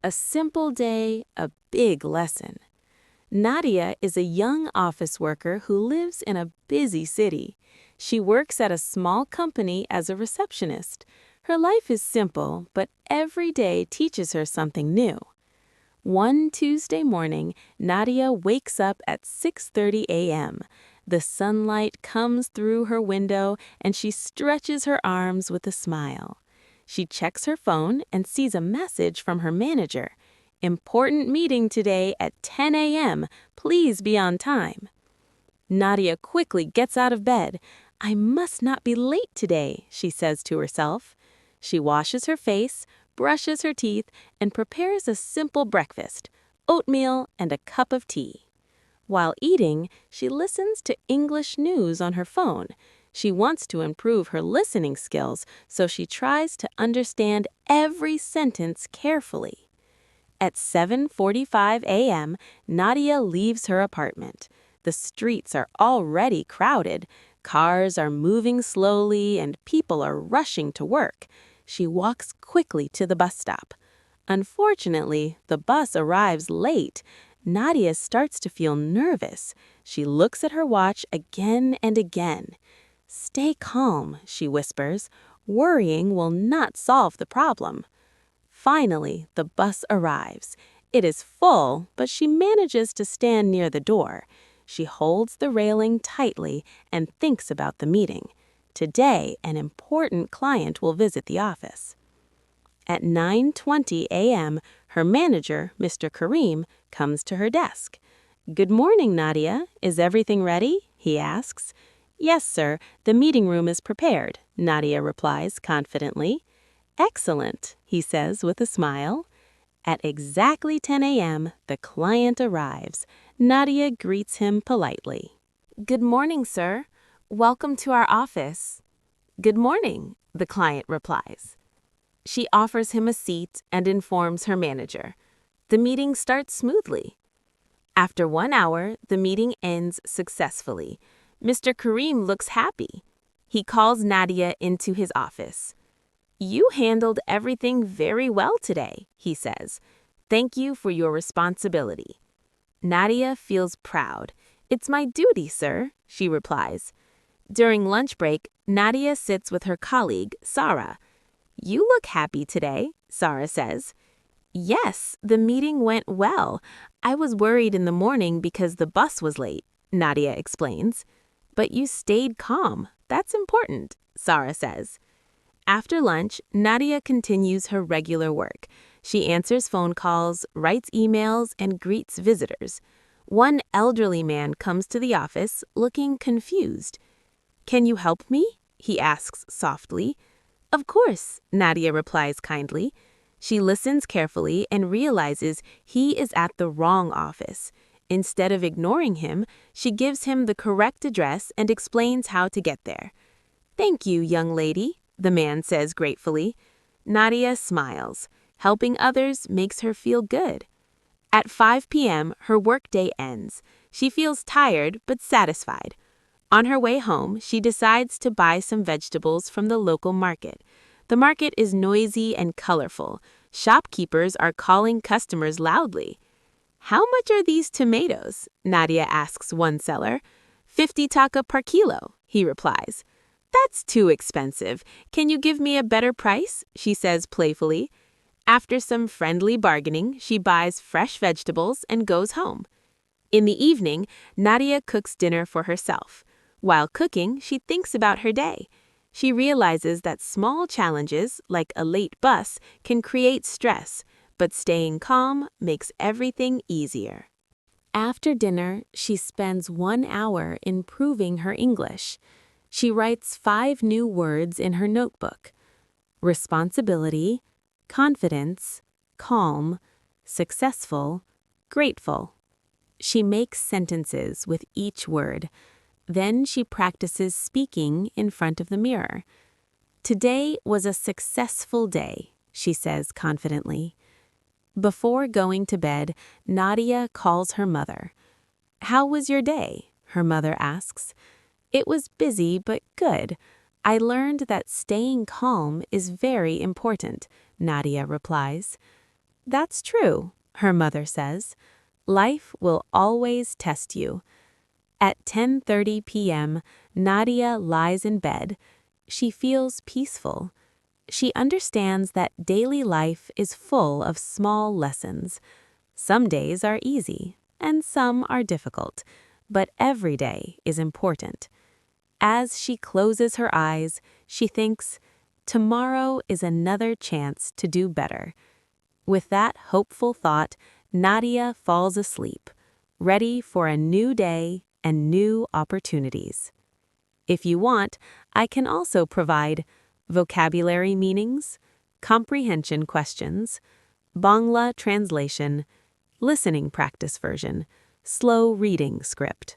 A simple day, a big lesson. Nadia is a young office worker who lives in a busy city. She works at a small company as a receptionist. Her life is simple, but every day teaches her something new. One Tuesday morning, Nadia wakes up at 6:30 a.m. The sunlight comes through her window and she stretches her arms with a smile. She checks her phone and sees a message from her manager. "Important meeting today at 10 a.m. Please be on time." Nadia quickly gets out of bed. "I must not be late today," she says to herself. She washes her face, brushes her teeth, and prepares a simple breakfast, oatmeal and a cup of tea. While eating, she listens to English news on her phone. She wants to improve her listening skills, so she tries to understand every sentence carefully. At 7:45 a.m., Nadia leaves her apartment. The streets are already crowded. Cars are moving slowly and people are rushing to work. She walks quickly to the bus stop. Unfortunately, the bus arrives late. Nadia starts to feel nervous. She looks at her watch again and again. "Stay calm," she whispers. "Worrying will not solve the problem." Finally, the bus arrives. It is full, but she manages to stand near the door. She holds the railing tightly and thinks about the meeting. Today, an important client will visit the office. At 9:20 a.m., her manager, Mr. Karim, comes to her desk. "Good morning, Nadia. Is everything ready?" he asks. "Yes, sir. The meeting room is prepared," Nadia replies confidently. "Excellent," he says with a smile. At exactly 10 a.m., the client arrives. Nadia greets him politely. "Good morning, sir. Welcome to our office." "Good morning," the client replies. She offers him a seat and informs her manager. The meeting starts smoothly. After 1 hour, the meeting ends successfully. Mr. Karim looks happy. He calls Nadia into his office. "You handled everything very well today," he says. "Thank you for your responsibility." Nadia feels proud. "It's my duty, sir," she replies. During lunch break, Nadia sits with her colleague, Sarah. "You look happy today," Sarah says. "Yes, the meeting went well. I was worried in the morning because the bus was late," Nadia explains. "But you stayed calm. That's important," Sarah says. After lunch, Nadia continues her regular work. She answers phone calls, writes emails, and greets visitors. One elderly man comes to the office looking confused. "Can you help me?" he asks softly. "Of course," Nadia replies kindly. She listens carefully and realizes he is at the wrong office. Instead of ignoring him, she gives him the correct address and explains how to get there. "Thank you, young lady," the man says gratefully. Nadia smiles. Helping others makes her feel good. At 5 p.m., her workday ends. She feels tired but satisfied. On her way home, she decides to buy some vegetables from the local market. The market is noisy and colorful. Shopkeepers are calling customers loudly. "How much are these tomatoes?" Nadia asks one seller. 50 taka per kilo, he replies. "That's too expensive. Can you give me a better price?" she says playfully. After some friendly bargaining, she buys fresh vegetables and goes home. In the evening, Nadia cooks dinner for herself. While cooking, she thinks about her day. She realizes that small challenges, like a late bus, can create stress, but staying calm makes everything easier. After dinner, she spends 1 hour improving her English. She writes 5 new words in her notebook: responsibility, confidence, calm, successful, grateful. She makes sentences with each word. Then she practices speaking in front of the mirror. "Today was a successful day," she says confidently. Before going to bed, Nadia calls her mother. "How was your day?" her mother asks. "It was busy but good. I learned that staying calm is very important," Nadia replies. That's true, her mother says. Life will always test you. At 10:30 p.m., Nadia lies in bed. She feels peaceful. She understands that daily life is full of small lessons. Some days are easy, and some are difficult, but every day is important. As she closes her eyes, she thinks, tomorrow is another chance to do better. With that hopeful thought, Nadia falls asleep, ready for a new day and new opportunities. If you want, I can also provide vocabulary meanings, comprehension questions, Bangla translation, listening practice version, slow reading script.